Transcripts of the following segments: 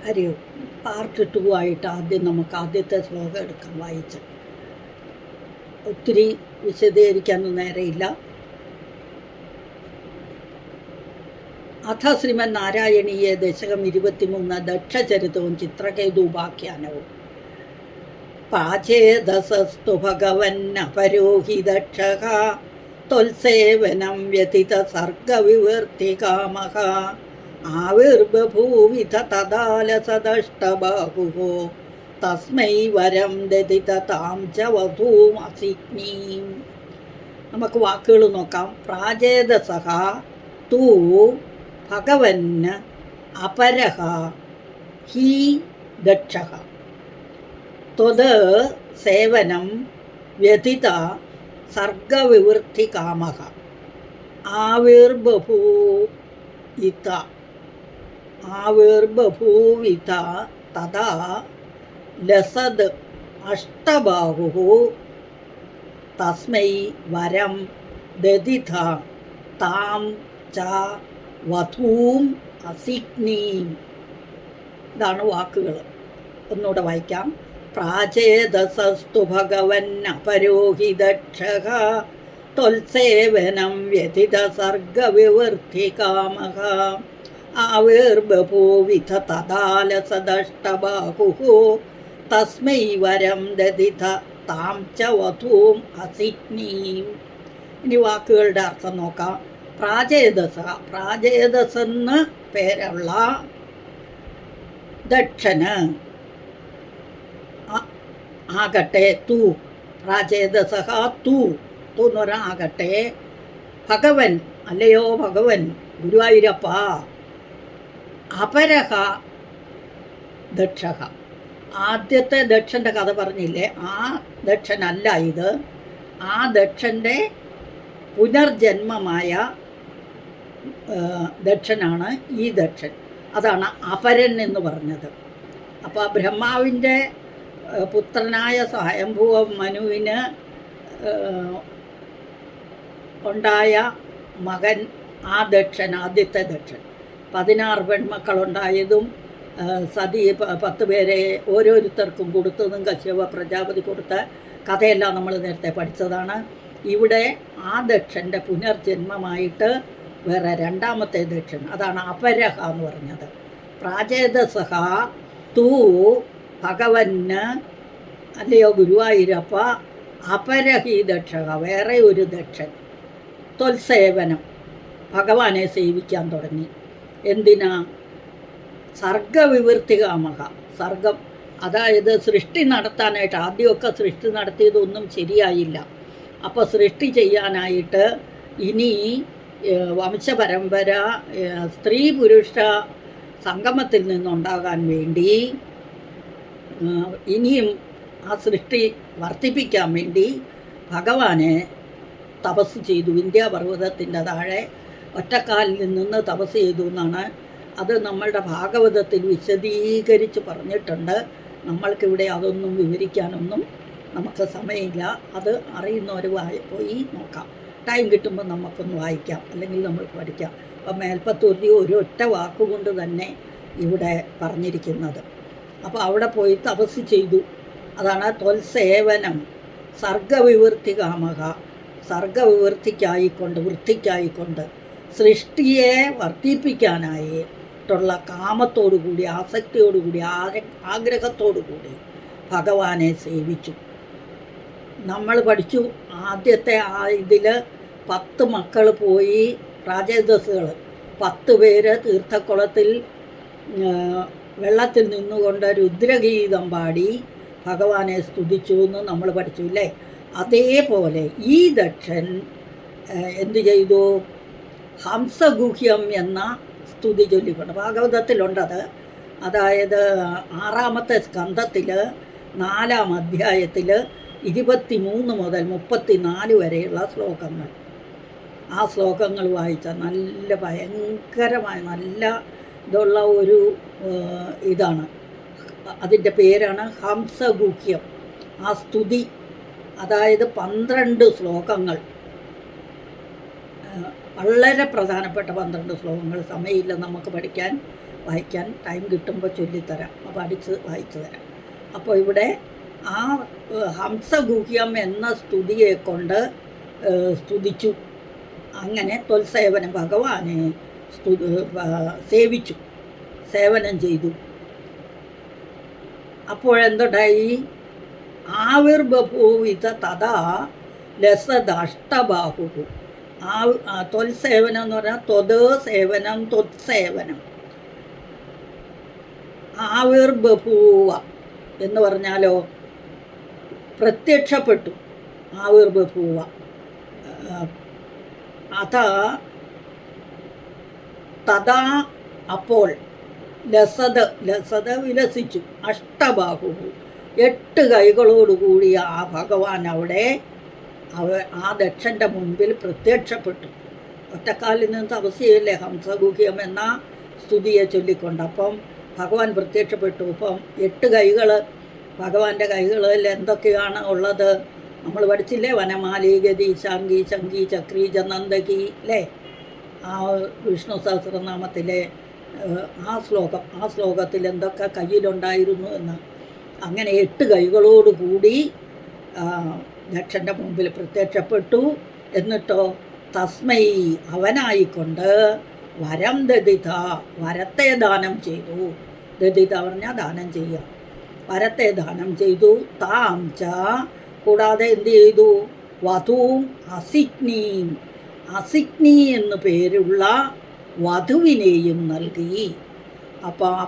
ഒരു പാർട്ട് 2 ആയിട്ട് ആദ്യം നമുക്ക് ആദ്യത്തെ ശ്ലോകം എടുക്കാം വായിച്ച്. ഒത്തിരി വിശദീകരിക്കാനൊന്നും നേരെയില്ല. അഥ ശ്രീമൻ നാരായണീയ ദശകം 23 ദക്ഷചരിതവും ചിത്രകേതുപാഖ്യാനവും. പാചേതസസ്തു ഭഗവന്നപരോഹി ദക്ഷഃ ത്വൽസേവനം വ്യതിത സർഗവിവർത്തികാമഃ ആവിർബഭൂവിധ തദാലസദഷ്ടബാഹുഃ തസ്മൈ വരം ദദിത താം ച വധൂമസിഗ്നീം. നമുക്ക് വാക്കുകൾ നോക്കാം. പ്രാചേതസഃ തൂ ഭഗവൻ അപരഃ ഹി ദക്ഷഃ ത്വത് സേവനം വ്യതിത സർഗവിവൃത്തികാമഃ ആവിർബഭൂവിത തഥാ ലസദ് അഷ്ടബാഹുഃ തസ്മൈ വരം ദദിത താം ച വധൂം അസിഗ്നീം. ഇതാണ് വാക്കുകൾ. ഒന്നുകൂടെ വായിക്കാം. പ്രാചേതസസ്തു ഭഗവൻ അപരോഹി ദക്ഷഃ ത്വൽസേവനം വ്യതിത സർഗവിവർത്തികാമഃ ആവിർബഭൂവിധ തദാലസദഷ്ടബാഹുഃ തസ്മൈ വരം ദദിത താം ച വധൂം അസിഗ്നീം. ഇനി വാക്കുകളുടെ അർത്ഥം നോക്കാം. പ്രാചേതസെന്ന് പേരുള്ള ദക്ഷന് ആകട്ടെ തൂ പ്രാചേതസഃ തൂ എന്ന് പറഞ്ഞാൽ ആകട്ടെ ഭഗവൻ അല്ലയോ ഭഗവൻ ഗുരുവായൂരപ്പ അപരഹ ദക്ഷഃ. ആദ്യത്തെ ദക്ഷൻ്റെ കഥ പറഞ്ഞില്ലേ, ആ ദക്ഷനല്ല ഇത്. ആ ദക്ഷൻ്റെ പുനർജന്മമായ ദക്ഷനാണ് ഈ ദക്ഷൻ. അതാണ് അപരൻ എന്ന് പറഞ്ഞത്. അപ്പോൾ ബ്രഹ്മാവിൻ്റെ പുത്രനായ സ്വയംഭുവ മനുവിന് ഉണ്ടായ മകൻ ആ ദക്ഷൻ, ആദ്യത്തെ ദക്ഷൻ. 16 പെൺമക്കളുണ്ടായതും സതി 10 പേരെ ഓരോരുത്തർക്കും കൊടുത്തതും കശ്യപ പ്രജാപതി കൊടുത്ത കഥയെല്ലാം നമ്മൾ നേരത്തെ പഠിച്ചതാണ്. ഇവിടെ ആ ദക്ഷൻ്റെ പുനർജന്മമായിട്ട് വേറെ രണ്ടാമത്തെ ദക്ഷൻ, അതാണ് അപരഹ എന്ന് പറഞ്ഞത്. പ്രാചേതസഃ തൂ ഭഗവന് അല്ലയോ ഗുരുവായൂരപ്പ അപരഹി ദക്ഷഃ വേറെ ഒരു ദക്ഷൻ ത്വൽസേവനം ഭഗവാനെ സേവിക്കാൻ തുടങ്ങി. എന്തിനാ? സർഗവിവൃത്തികാമഃ. സർഗം അതായത് സൃഷ്ടി നടത്താനായിട്ട്. ആദ്യമൊക്കെ സൃഷ്ടി നടത്തിയതൊന്നും ശരിയായില്ല. അപ്പോൾ സൃഷ്ടി ചെയ്യാനായിട്ട് ഇനി വംശപരമ്പര സ്ത്രീ പുരുഷ സംഗമത്തിൽ നിന്നുണ്ടാകാൻ വേണ്ടി ഇനിയും ആ സൃഷ്ടി വർദ്ധിപ്പിക്കാൻ വേണ്ടി ഭഗവാനെ തപസ് ചെയ്തു. വിന്ധ്യാപർവ്വതത്തിൻ്റെ താഴെ ഒറ്റക്കാലിൽ നിന്ന് തപസ് ചെയ്തു എന്നാണ്. അത് നമ്മളുടെ ഭാഗവതത്തിൽ വിശദീകരിച്ച് പറഞ്ഞിട്ടുണ്ട്. നമ്മൾക്കിവിടെ അതൊന്നും വിവരിക്കാനൊന്നും നമുക്ക് സമയമില്ല. അത് അറിയുന്നവർ പോയി നോക്കാം. ടൈം കിട്ടുമ്പോൾ നമുക്കൊന്ന് വായിക്കാം, അല്ലെങ്കിൽ നമ്മൾക്ക് പഠിക്കാം. അപ്പം മേൽപ്പത്തൂരി ഒരു ഒറ്റ വാക്കുകൊണ്ട് തന്നെ ഇവിടെ പറഞ്ഞിരിക്കുന്നത്. അപ്പോൾ അവിടെ പോയി തപസ് ചെയ്തു. അതാണ് ത്വൽസേവനം സർഗവിവൃത്തികാമഃ. സർഗവിവൃത്തിക്കായിക്കൊണ്ട് വൃത്തിക്കായിക്കൊണ്ട് സൃഷ്ടിയെ വർദ്ധിപ്പിക്കാനായിട്ടുള്ള കാമത്തോടുകൂടി ആസക്തിയോടുകൂടി ആഗ്രഹത്തോടുകൂടി ഭഗവാനെ സേവിച്ചു. നമ്മൾ പഠിച്ചു ആദ്യത്തെ ഇതിൽ 10 മക്കൾ പോയി, പ്രാചേതസുകൾ 10 പേര് തീർത്ഥക്കുളത്തിൽ വെള്ളത്തിൽ നിന്നുകൊണ്ട് രുദ്രഗീതം പാടി ഭഗവാനെ സ്തുതിച്ചു എന്ന് നമ്മൾ പഠിച്ചു ഇല്ലേ. അതേപോലെ ഈ ദക്ഷൻ എന്തു ചെയ്തു? ഹംസഗുഹ്യം എന്ന സ്തുതി ചൊല്ലിക്കൊണ്ട് ഭാഗവതത്തിലുണ്ടത്. അതായത് 6-ാമത്തെ സ്കന്ധത്തിൽ 4-ാം അധ്യായത്തിൽ 23 മുതൽ 34 വരെയുള്ള ശ്ലോകങ്ങൾ. ആ ശ്ലോകങ്ങൾ വായിച്ച നല്ല ഭയങ്കരമായ നല്ല ഇതുള്ള ഒരു ഇതാണ്. അതിൻ്റെ പേരാണ് ഹംസഗുഹ്യം. ആ സ്തുതി അതായത് 12 ശ്ലോകങ്ങൾ, വളരെ പ്രധാനപ്പെട്ട 12 ശ്ലോകങ്ങൾ. സമയമില്ല നമുക്ക് പഠിക്കാൻ. വായിക്കാൻ ടൈം കിട്ടുമ്പോൾ ചൊല്ലിത്തരാം, പഠിച്ച് വായിച്ചു തരാം. അപ്പോൾ ഇവിടെ ആ ഹംസഗുഹ്യം എന്ന സ്തുതിയെ കൊണ്ട് സ്തുതിച്ചു. അങ്ങനെ ത്വൽസേവനം ഭഗവാനെ സേവിച്ചു, സേവനം ചെയ്തു. അപ്പോഴെന്തുണ്ടായി? ആവിർബഭൂവിത തഥാ ലസദഷ്ടബാഹു. ത്വൽസേവനം എന്ന് പറഞ്ഞാൽ ത്വത് സേവനം, ത്വത്സേവനം. ആവിർബഭൂവ എന്ന് പറഞ്ഞാലോ പ്രത്യക്ഷപ്പെട്ടു. ആവിർബഭൂവ തഥാ അപ്പോൾ ലസത് വിലസിച്ചു. അഷ്ടബാഹു 8 കൈകളോടുകൂടി ആ ഭഗവാൻ അവിടെ ആ ദക്ഷൻ്റെ മുൻപിൽ പ്രത്യക്ഷപ്പെട്ടു. ഒറ്റക്കാലിൽ നിന്ന് തപസ് ചെയ്യില്ലേ ഹംസഗുഹ്യം എന്ന സ്തുതിയെ ചൊല്ലിക്കൊണ്ട്. അപ്പം ഭഗവാൻ പ്രത്യക്ഷപ്പെട്ടു. അപ്പം 8 കൈകൾ, ഭഗവാന്റെ കൈകളിൽ എന്തൊക്കെയാണ് ഉള്ളത് നമ്മൾ പഠിച്ചില്ലേ? വനമാലി, ഗതി, ശാങ്കി, ശങ്കി, ചക്രി, ജനന്ദകി അല്ലേ? ആ വിഷ്ണു സഹസ്രനാമത്തിലെ ആ ശ്ലോകത്തിൽ എന്തൊക്കെ കയ്യിലുണ്ടായിരുന്നു എന്ന്. അങ്ങനെ 8 കൈകളോടുകൂടി ദക്ഷൻ്റെ മുമ്പിൽ പ്രത്യക്ഷപ്പെട്ടു. എന്നിട്ടോ തസ്മൈ അവനായിക്കൊണ്ട് വരം ദദിത, വരത്തെ ദാനം ചെയ്തു. ദദിത പറഞ്ഞാൽ ദാനം ചെയ്യുക. വരത്തെ ദാനം ചെയ്തു. താം ച കൂടാതെ എന്ത് ചെയ്തു? വധുവും അസിഗ്നിയും, അസിഗ്നി എന്നു പേരുള്ള വധുവിനെയും നൽകി. അപ്പോൾ ആ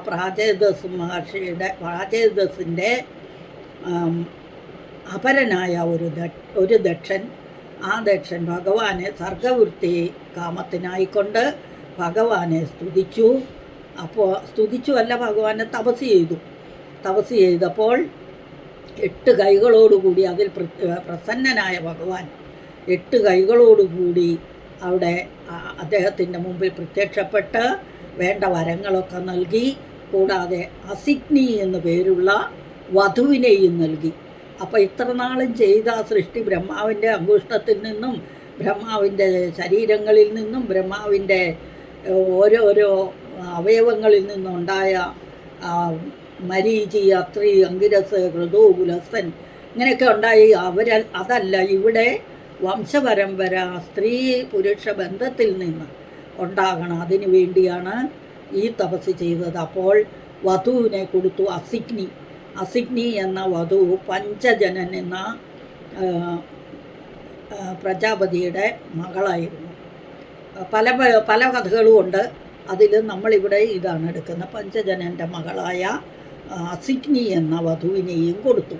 പ്രാചേതസിൻ്റെ അപരനായ ഒരു ദക്ഷൻ, ആ ദക്ഷൻ ഭഗവാനെ സർഗവൃത്തി കാമത്തിനായിക്കൊണ്ട് ഭഗവാനെ സ്തുതിച്ചു. അപ്പോൾ സ്തുതിച്ചു അല്ല, ഭഗവാനെ തപസ് ചെയ്തു. തപസ് ചെയ്തപ്പോൾ 8 കൈകളോടുകൂടി അതിൽ പ്രസന്നനായ ഭഗവാൻ 8 കൈകളോടുകൂടി അവിടെ അദ്ദേഹത്തിൻ്റെ മുമ്പിൽ പ്രത്യക്ഷപ്പെട്ട് വേണ്ട വരങ്ങളൊക്കെ നൽകി. കൂടാതെ അസിഗ്നി എന്നു പേരുള്ള വധുവിനെയും നൽകി. അപ്പോൾ ഇത്ര നാളും ചെയ്ത സൃഷ്ടി ബ്രഹ്മാവിൻ്റെ അങ്കുഷ്ടത്തിൽ നിന്നും, ബ്രഹ്മാവിൻ്റെ ശരീരങ്ങളിൽ നിന്നും, ബ്രഹ്മാവിൻ്റെ ഓരോരോ അവയവങ്ങളിൽ നിന്നുണ്ടായ മരീചി, അത്രി, അങ്കിരസ്, ഋതു, പുലസ്തൻ ഇങ്ങനെയൊക്കെ ഉണ്ടായി. അതല്ല, ഇവിടെ വംശപരമ്പര സ്ത്രീ പുരുഷ ബന്ധത്തിൽ നിന്ന് ഉണ്ടാകണം. അതിനു വേണ്ടിയാണ് ഈ തപസ് ചെയ്തത്. അപ്പോൾ വധുവിനെ കൊടുത്തു. അസിഗ്നി എന്ന വധു പഞ്ചജനൻ എന്ന പ്രജാപതിയുടെ മകളായിരുന്നു. പല കഥകളും ഉണ്ട്. അതിൽ നമ്മളിവിടെ ഇതാണ് എടുക്കുന്നത്. പഞ്ചജനൻ്റെ മകളായ അസിഗ്നി എന്ന വധുവിനെയും കൊടുത്തു.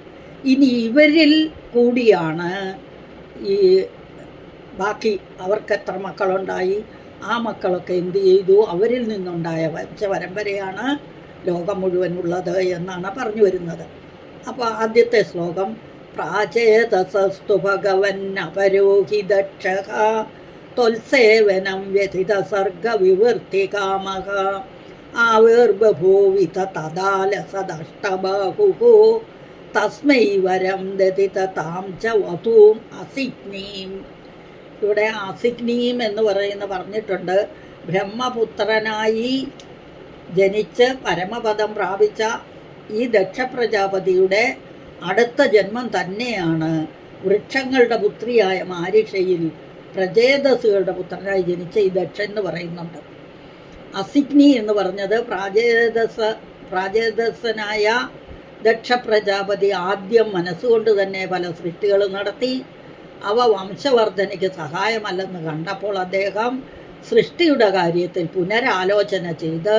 ഇനി ഇവരിൽ കൂടിയാണ് ഈ ബാക്കി അവർക്ക് എത്ര മക്കളുണ്ടായി, ആ മക്കളൊക്കെ എന്ത് ചെയ്തു, അവരിൽ നിന്നുണ്ടായ വംശപരമ്പരയാണ് ലോകം മുഴുവനുള്ളത് എന്നാണ് പറഞ്ഞു വരുന്നത്. അപ്പോൾ ആദ്യത്തെ ശ്ലോകം പ്രാചേതസസ്തു ഭഗവൻ അപരോഹിതക്ഷ ത്വൽസേവനം വ്യഥിത സർഗ വിവൃത്തി കാമക ആവിർബഭൂവിത തദാലസദഷ്ടബാഹു തസ്മൈ വരം ദദിത താം ച വധൂം അസിഗ്നീം. ഇവിടെ അസിഗ്നീം എന്ന് പറഞ്ഞിട്ടുണ്ട്. ബ്രഹ്മപുത്രനായി ജനിച്ച് പരമപദം പ്രാപിച്ച ഈ ദക്ഷപ്രജാപതിയുടെ അടുത്ത ജന്മം തന്നെയാണ് വൃക്ഷങ്ങളുടെ പുത്രിയായ മാരിഷയിൽ പ്രചേതസുകളുടെ പുത്രനായി ജനിച്ച ഈ ദക്ഷൻ എന്ന് പറയുന്നുണ്ട്. അസിഗ്നി എന്ന് പറഞ്ഞത് പ്രാചേതസനായ ദക്ഷപ്രജാപതി ആദ്യം മനസ്സുകൊണ്ട് തന്നെ പല സൃഷ്ടികളും നടത്തി. അവ വംശവർദ്ധനയ്ക്ക് സഹായമല്ലെന്ന് കണ്ടപ്പോൾ അദ്ദേഹം സൃഷ്ടിയുടെ കാര്യത്തിൽ പുനരാലോചന ചെയ്ത്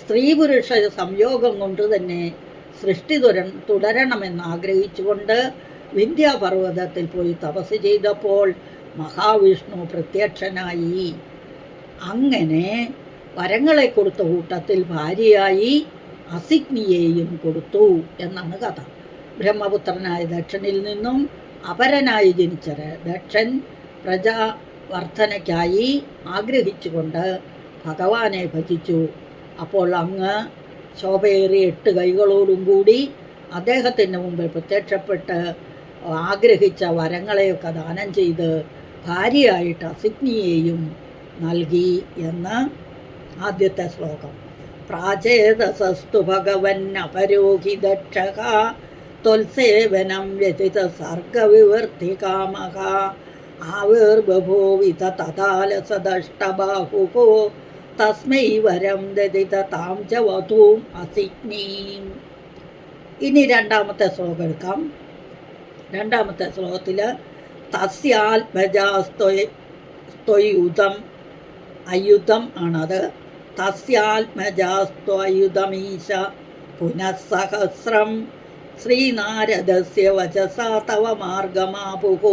സ്ത്രീ പുരുഷ സംയോഗം കൊണ്ട് തന്നെ സൃഷ്ടി തുടരണമെന്ന് ആഗ്രഹിച്ചുകൊണ്ട് വിന്ധ്യാപർവ്വതത്തിൽ പോയി തപസ് ചെയ്തപ്പോൾ മഹാവിഷ്ണു പ്രത്യക്ഷനായി. അങ്ങനെ വരങ്ങളെ കൊടുത്ത കൂട്ടത്തിൽ ഭാര്യയായി അസിഗ്നിയെയും കൊടുത്തു എന്നാണ് കഥ. ബ്രഹ്മപുത്രനായ ദക്ഷനിൽ നിന്നും അപരനായി ജനിച്ച ദക്ഷൻ പ്രജാവർദ്ധനയ്ക്കായി ആഗ്രഹിച്ചുകൊണ്ട് ഭഗവാനെ ഭജിച്ചു. അപ്പോൾ അങ്ങ് ശോഭയേറിയ 8 കൈകളോടും കൂടി അദ്ദേഹത്തിൻ്റെ മുമ്പിൽ പ്രത്യക്ഷപ്പെട്ട് ആഗ്രഹിച്ച വരങ്ങളെയൊക്കെ ദാനം ചെയ്ത് ഭാര്യയായിട്ട് അസിഗ്നിയെയും നൽകി എന്ന് ആദ്യത്തെ ശ്ലോകം. പ്രാചേതസസ്തു ഭഗവന്നപരോഹിതക്ഷക ത്വൽസേവനം വ്യതിത സർഗവിവർത്തികാമക ആവിർബഭൂവിത തഥാലസദഷ്ടബാഹുഃ തസ്മൈ വരം ദദിത താം ച വധൂം അസിഗ്നീം. ഇനി രണ്ടാമത്തെ ശ്ലോകം എടുക്കാം. രണ്ടാമത്തെ ശ്ലോകത്തിൽ തസ്യാത്മജാസ്ത്വയുധം അയുധം ആണത്. തസ്യാത്മജാസ്ത്വയുധമീശ പുനഃസഹസ്രം ശ്രീനാരദസ്യ വചസാ തവ മാർഗമാപുഃ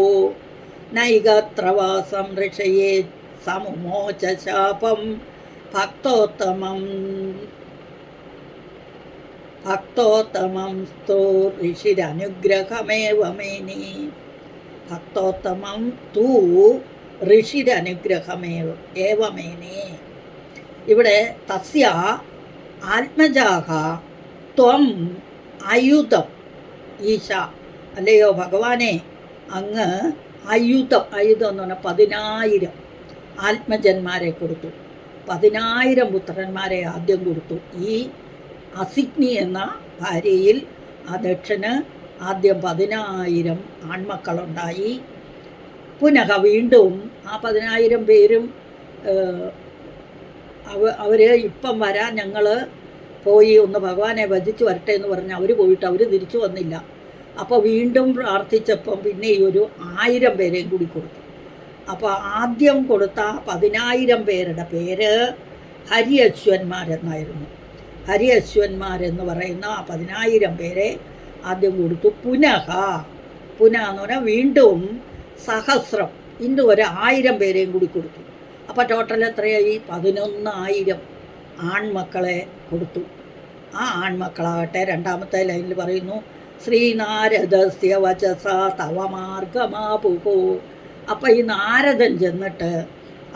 നൈകത്രവാസം ഋഷയേ സമുമോച ശാപം ഭക്തോത്തമം സ്തു ഋഷിരനുഗ്രഹമേവ മേനി. ഭക്തോത്തമം തു ഋഷിരനുഗ്രഹമേവ മേനി. ഇവിടെ തസ്യ ആത്മജാഹ ത്വം അയുധം ഈശ, അല്ലയോ ഭഗവാനെ, അങ്ങ് അയുധം എന്ന് പറഞ്ഞാൽ 10,000 ആത്മജന്മാരെ കൊടുത്തു. 10,000 പുത്രന്മാരെ ആദ്യം കൊടുത്തു. ഈ അസിഗ്നി എന്ന ഭാര്യയിൽ ആ ദക്ഷന് ആദ്യം 10,000 ആൺമക്കളുണ്ടായി. പുനഃ വീണ്ടും ആ 10,000 പേരും അവർ ഇപ്പം വരാൻ ഞങ്ങൾ പോയി ഒന്ന് ഭഗവാനെ ഭജിച്ച് വരട്ടെ എന്ന് പറഞ്ഞ് അവർ പോയിട്ട് അവർ തിരിച്ചു വന്നില്ല. അപ്പോൾ വീണ്ടും പ്രാർത്ഥിച്ചപ്പം പിന്നെ ഈ ഒരു 1000 പേരെയും കൂടി കൊടുത്തു. അപ്പോൾ ആദ്യം കൊടുത്ത 10,000 പേരുടെ പേര് ഹരിയശ്വന്മാരെന്നായിരുന്നു. ഹരിയശ്വന്മാരെന്ന് പറയുന്ന ആ 10,000 പേരെ ആദ്യം കൊടുത്തു. പുനഃ എന്ന് പറഞ്ഞാൽ വീണ്ടും സഹസ്രം, ഇന്ന് ഒരു 1000 പേരെയും കൂടി കൊടുത്തു. അപ്പോൾ ടോട്ടൽ എത്രയായി? 11,000 ആൺമക്കളെ കൊടുത്തു. ആ ആൺമക്കളാകട്ടെ രണ്ടാമത്തെ ലൈനിൽ പറയുന്നു ശ്രീനാരദസ്യ വചസ തവ മാർഗമാപുഃ. അപ്പം ഈ നാരദൻ ചെന്നിട്ട്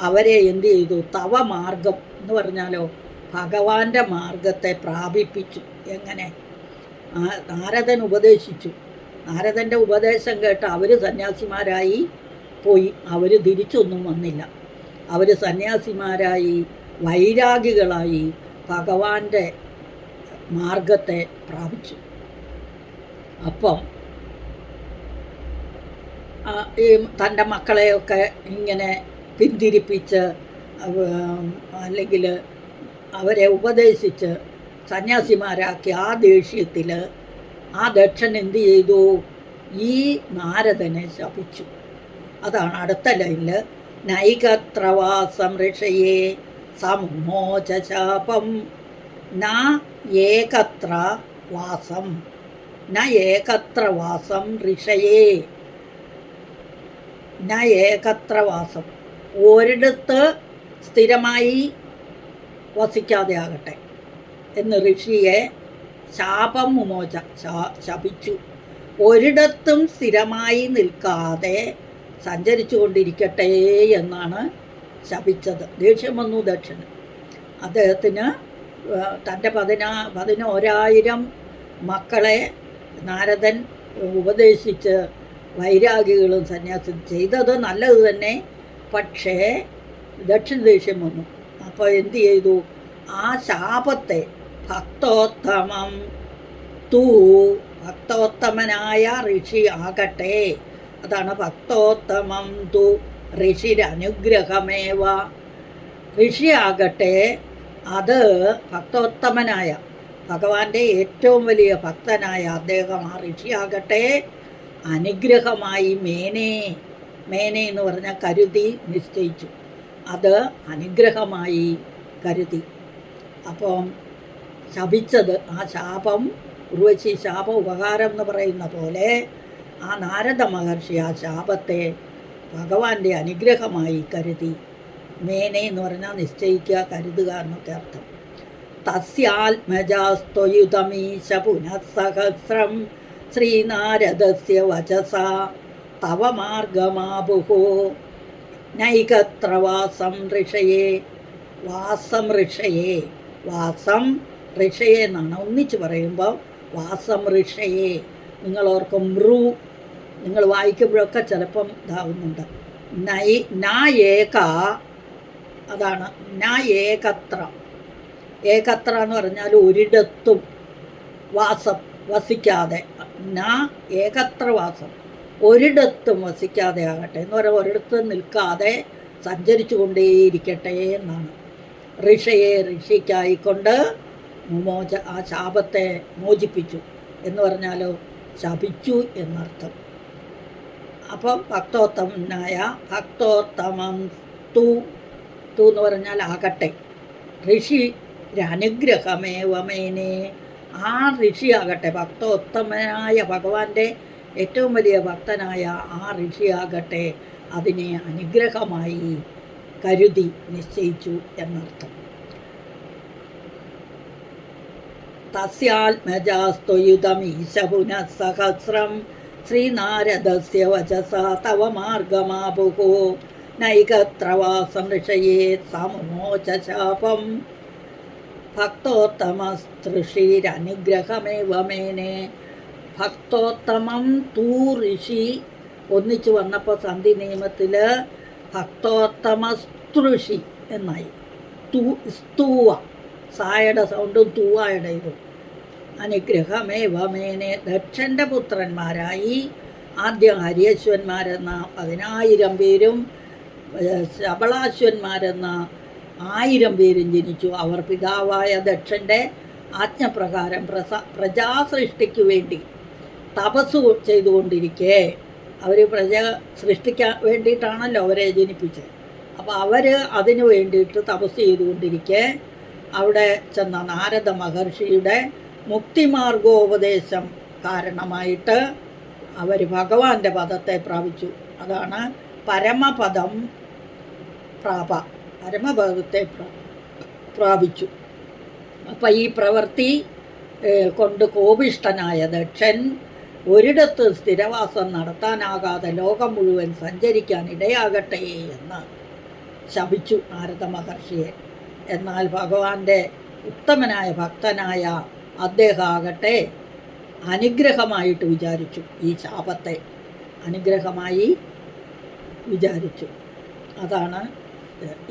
അവരെ എന്ത് ചെയ്തു? തവ മാർഗം എന്ന് പറഞ്ഞാലോ ഭഗവാന്റെ മാർഗത്തെ പ്രാപിപ്പിച്ചു. എങ്ങനെ? നാരദൻ ഉപദേശിച്ചു. നാരദൻ്റെ ഉപദേശം കേട്ട് അവർ സന്യാസിമാരായി പോയി. അവർ തിരിച്ചൊന്നും വന്നില്ല. അവർ സന്യാസിമാരായി വൈരാഗികളായി ഭഗവാന്റെ മാർഗത്തെ പ്രാപിച്ചു. അപ്പം ഈ തൻ്റെ മക്കളെയൊക്കെ ഇങ്ങനെ പിന്തിരിപ്പിച്ച് അല്ലെങ്കിൽ അവരെ ഉപദേശിച്ച് സന്യാസിമാരാക്കി ആ ദേഷ്യത്തിൽ ആ ദക്ഷൻ എന്ത് ചെയ്തു? ഈ നാരദനെ ശപിച്ചു. അതാണ് അടുത്ത ലൈനിൽ നൈകത്രവാസം ഋഷയേ സമുമോച ശാപം ന ഏകത്ര വാസം ഋഷയേ ന ഏകത്ര വാസം, ഒരിടത്ത് സ്ഥിരമായി വസിക്കാതെ ആകട്ടെ എന്ന് ഋഷിയെ ശാപം മുമോച ശപിച്ചു. ഒരിടത്തും സ്ഥിരമായി നിൽക്കാതെ സഞ്ചരിച്ചു കൊണ്ടിരിക്കട്ടെ എന്നാണ് ശപിച്ചത്. ദേഷ്യം വന്നു ദക്ഷന്. അദ്ദേഹത്തിന് തൻ്റെ 11,000 മക്കളെ നാരദൻ ഉപദേശിച്ച് വൈരാഗികളും സന്യാസം ചെയ്തത് നല്ലത് തന്നെ. പക്ഷേ ദക്ഷൻ ദേഷ്യം വന്നു. അപ്പോൾ എന്ത് ചെയ്തു? ആ ശാപത്തെ ഭക്തോത്തമം തൂ, ഭക്തോത്തമനായ ഋഷി ആകട്ടെ, അതാണ് ഭക്തോത്തമം തു ഋഷിരനുഗ്രഹമേവ. ഋഷിയാകട്ടെ അത് ഭക്തോത്തമനായ ഭഗവാന്റെ ഏറ്റവും വലിയ ഭക്തനായ അദ്ദേഹം, ആ ഋഷിയാകട്ടെ അനുഗ്രഹമായി മേനെ എന്ന് പറഞ്ഞാൽ കരുതി നിശ്ചയിച്ചു. അത് അനുഗ്രഹമായി കരുതി. അപ്പം ശപിച്ചത്, ആ ശാപം ഉർവശി ശാപ ഉപകാരം എന്ന് പറയുന്ന പോലെ ആ നാരദ മഹർഷി ആ ശാപത്തെ ഭഗവാന്റെ അനുഗ്രഹമായി കരുതി. മേനെ എന്ന് പറഞ്ഞാൽ നിശ്ചയിക്കുക, കരുതുക എന്നൊക്കെ അർത്ഥം. തസ്യാത്മജാസ്ത്വയുധമീശ പുനഃസഹസ്രം ശ്രീനാരദസ്യ വചസ തവ മാർഗമാപുഃ നൈകത്ര വാസം ഋഷയേ. വാസം ഋഷയേ എന്നാണ് ഒന്നിച്ച് പറയുമ്പോൾ വാസം ഋഷയേ. നിങ്ങളോർക്കും മൃ, നിങ്ങൾ വായിക്കുമ്പോഴൊക്കെ ചിലപ്പം ഇതാവുന്നുണ്ട്. ന ഏക, അതാണ് ന ഏകത്ര. ഏകത്ര എന്ന് പറഞ്ഞാൽ ഒരിടത്തും വസിക്കാതെ, ഏകത്ര വാസം, ഒരിടത്തും വസിക്കാതെ ആകട്ടെ എന്ന് പറഞ്ഞാൽ ഒരിടത്തും നിൽക്കാതെ സഞ്ചരിച്ചു കൊണ്ടേയിരിക്കട്ടെ എന്നാണ്. ഋഷിക്കായിക്കൊണ്ട് ആ ശാപത്തെ മോചിപ്പിച്ചു എന്ന് പറഞ്ഞാലോ ശപിച്ചു എന്നർത്ഥം. അപ്പം ഭക്തോത്തമം തു എന്ന് പറഞ്ഞാൽ ആകട്ടെ, ഋഷി അനുഗ്രഹമേവമേനെ, ആ ഋഷിയാകട്ടെ, ഭക്തോത്തമനായ ഭഗവാന്റെ ഏറ്റവും വലിയ ഭക്തനായ ആ ഋഷിയാകട്ടെ അതിനെ അനുഗ്രഹമായി കരുതി നിശ്ചയിച്ചു എന്നർത്ഥം. തസ്യാത്മജാസ്ത്വയുതമീശ പുനഃസഹസ്രം ശ്രീനാരദസ്യ വചസാ തവ മാർഗമാപുഹോ നൈകത്രവാസം ഋഷയേ സമുമോച ശാപം. ഭക്തോത്തമസ്തൃഷിരനുഗ്രഹമേവമേനെ, ഭക്തോത്തമം തൂ ഋഷി ഒന്നിച്ചു വന്നപ്പോൾ സന്ധി നിയമത്തിൽ ഭക്തോത്തമസ്തൃഷി എന്നായി. സ്തൂവ, സായുടെ സൗണ്ടും തൂവായുടെ ഇതും. അനുഗ്രഹമേവമേനെ, ദക്ഷൻ്റെ പുത്രന്മാരായി ആദ്യം ഹരിയശ്വന്മാരെന്ന 10,000 പേരും ശബളാശ്വന്മാരെന്ന 1000 പേരും ജനിച്ചു. അവർ പിതാവായ ദക്ഷൻ്റെ ആജ്ഞപ്രകാരം പ്രജാസൃഷ്ടിക്ക് വേണ്ടി തപസ് ചെയ്തുകൊണ്ടിരിക്കെ, അവർ പ്രജ സൃഷ്ടിക്കാൻ വേണ്ടിയിട്ടാണല്ലോ അവരെ ജനിപ്പിച്ചത്. അപ്പോൾ അവർ അതിനു വേണ്ടിയിട്ട് തപസ് ചെയ്തുകൊണ്ടിരിക്കെ അവിടെ ചെന്ന നാരദ മഹർഷിയുടെ മുക്തിമാർഗോപദേശം കാരണമായിട്ട് അവർ ഭഗവാന്റെ പദത്തെ പ്രാപിച്ചു. അതാണ് പരമപദത്തെ പ്രാപിച്ചു. അപ്പം ഈ പ്രവൃത്തി കൊണ്ട് കോപിഷ്ഠനായ ദക്ഷൻ ഒരിടത്ത് സ്ഥിരവാസം നടത്താനാകാതെ ലോകം മുഴുവൻ സഞ്ചരിക്കാൻ ഇടയാകട്ടെ എന്ന് ശപിച്ചു നാരദ മഹർഷിയെ. എന്നാൽ ഭഗവാന്റെ ഉത്തമനായ ഭക്തനായ അദ്ദേഹം ആകട്ടെ അനുഗ്രഹമായിട്ട് വിചാരിച്ചു, ഈ ശാപത്തെ അനുഗ്രഹമായി വിചാരിച്ചു. അതാണ്.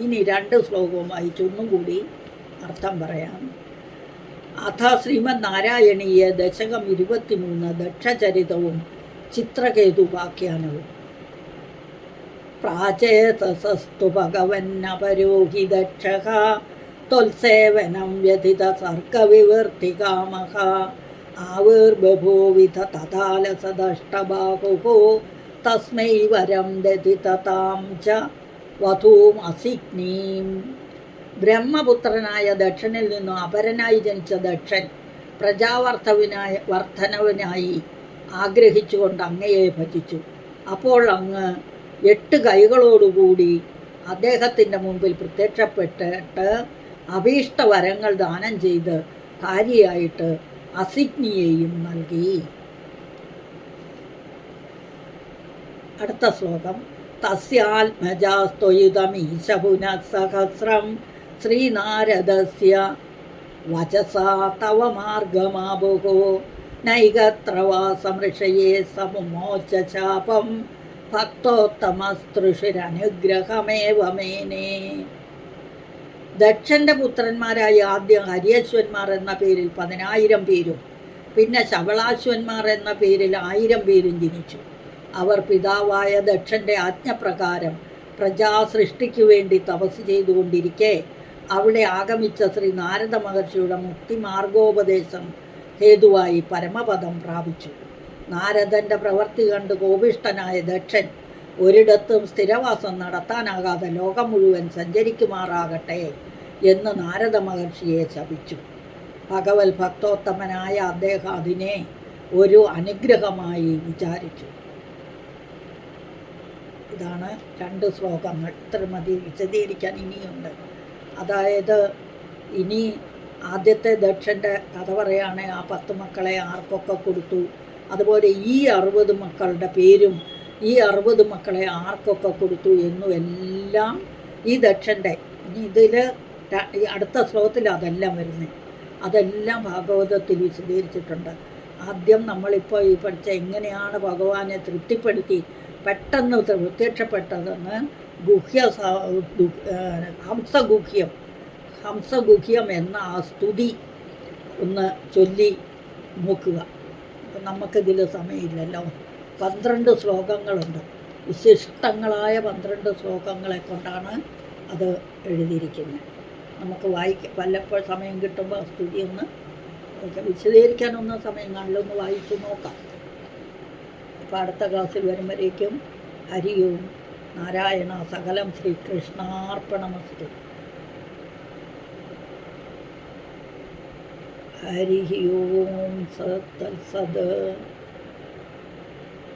ഇനി 2 ശ്ലോകവും വായിച്ചൊന്നും കൂടി അർത്ഥം പറയാം. അഥ ശ്രീമദ് നാരായണീയ ദശകം 23 ദക്ഷചരിതവും ചിത്രകേതുവാഖ്യാനവും. പ്രാചേതസസ്തു ഭഗവന്നപരോഹി ദക്ഷഃ ത്വൽസേവനം വ്യഥിത സർഗവിവർത്തികാമഃ ആവിർബഭൂവിധ തഥാലസദഷ്ടബാഹുഃ തസ്മൈ വരം ദധിതതാം ച വധൂം അസിഗ്നീം. ബ്രഹ്മപുത്രനായ ദക്ഷനിൽ നിന്നും അപരനായി ജനിച്ച ദക്ഷൻ വർധനവിനായി ആഗ്രഹിച്ചുകൊണ്ട് അങ്ങയെ ഭജിച്ചു. അപ്പോൾ അങ്ങ് 8 കൈകളോടുകൂടി അദ്ദേഹത്തിൻ്റെ മുമ്പിൽ പ്രത്യക്ഷപ്പെട്ടിട്ട് അഭീഷ്ടവരങ്ങൾ ദാനം ചെയ്ത് ഭാര്യയായിട്ട് അസിഗ്നിയെയും നൽകി. അടുത്ത ശ്ലോകം. തസ്യാത്മജാസ്ത്വയുതമീശ പുനഃസഹസ്രം ശ്രീനാരദസ്യ വചസാ തവ മാർഗമാപുഹോ നൈകത്രവാസം ഋഷയേ സമുമോച ശാപം ഭക്തോത്തമസ്തൃഷിരനുഗ്രഹമേവമേനെ. ദക്ഷൻ്റെ പുത്രന്മാരായ ആദ്യം ഹരിയശ്വന്മാർ എന്ന പേരിൽ 10,000 പേരും പിന്നെ ശബളാശ്വന്മാർ എന്ന പേരിൽ 1000 പേരും ജനിച്ചു. അവർ പിതാവായ ദക്ഷൻ്റെ ആജ്ഞപ്രകാരം പ്രജാസൃഷ്ടിക്കു വേണ്ടി തപസ് ചെയ്തുകൊണ്ടിരിക്കെ അവിടെ ആഗമിച്ച ശ്രീ നാരദ മഹർഷിയുടെ മുക്തിമാർഗോപദേശം ഹേതുവായി പരമപദം പ്രാപിച്ചു. നാരദൻ്റെ പ്രവൃത്തി കണ്ട് കോപിഷ്ഠനായ ദക്ഷൻ ഒരിടത്തും സ്ഥിരവാസം നടത്താനാകാതെ ലോകം മുഴുവൻ സഞ്ചരിക്കുമാറാകട്ടെ എന്ന് നാരദ മഹർഷിയെ ശപിച്ചു. ഭഗവത് ഭക്തോത്തമനായ അദ്ദേഹം അതിനെ ഒരു അനുഗ്രഹമായി വിചാരിച്ചു. ഇതാണ് 2 ശ്ലോകങ്ങൾ. ഇത്ര മതി, വിശദീകരിക്കാൻ ഇനിയുണ്ട്. അതായത് ഇനി ആദ്യത്തെ ദക്ഷൻ്റെ കഥ പറയുകയാണെങ്കിൽ ആ 10 മക്കളെ ആർക്കൊക്കെ കൊടുത്തു, അതുപോലെ ഈ 60 മക്കളുടെ പേരും ഈ 60 മക്കളെ ആർക്കൊക്കെ കൊടുത്തു എന്നും എല്ലാം ഈ ദക്ഷൻ്റെ. ഇനി ഇതിൽ അടുത്ത ശ്ലോകത്തിൽ അതെല്ലാം വരുന്നത്, അതെല്ലാം ഭാഗവതത്തിൽ വിശദീകരിച്ചിട്ടുണ്ട്. ആദ്യം നമ്മളിപ്പോൾ ഈ പഠിച്ച എങ്ങനെയാണ് ഭഗവാനെ തൃപ്തിപ്പെടുത്തി പെട്ടെന്ന് പ്രത്യക്ഷപ്പെട്ടതെന്ന് ഹംസഗുഹ്യം ഹംസഗുഹ്യം എന്ന ആ സ്തുതി ഒന്ന് ചൊല്ലി നോക്കുക. അപ്പം നമുക്കിതിൽ സമയമില്ലല്ലോ. 12 ശ്ലോകങ്ങളുണ്ട്. വിശിഷ്ടങ്ങളായ 12 ശ്ലോകങ്ങളെ കൊണ്ടാണ് അത് എഴുതിയിരിക്കുന്നത്. നമുക്ക് വല്ലപ്പോൾ സമയം കിട്ടുമ്പോൾ സ്തുതി ഒന്ന് വിശദീകരിക്കാനൊന്നും സമയം കാണില്ലൊന്ന് വായിച്ചു നോക്കാം. അപ്പോൾ അടുത്ത ക്ലാസ്സിൽ വരുമ്പോഴേക്കും ഹരി ഓം നാരായണ സകലം ശ്രീകൃഷ്ണാർപ്പണമസ്തു. ഹരി ഓം സത്.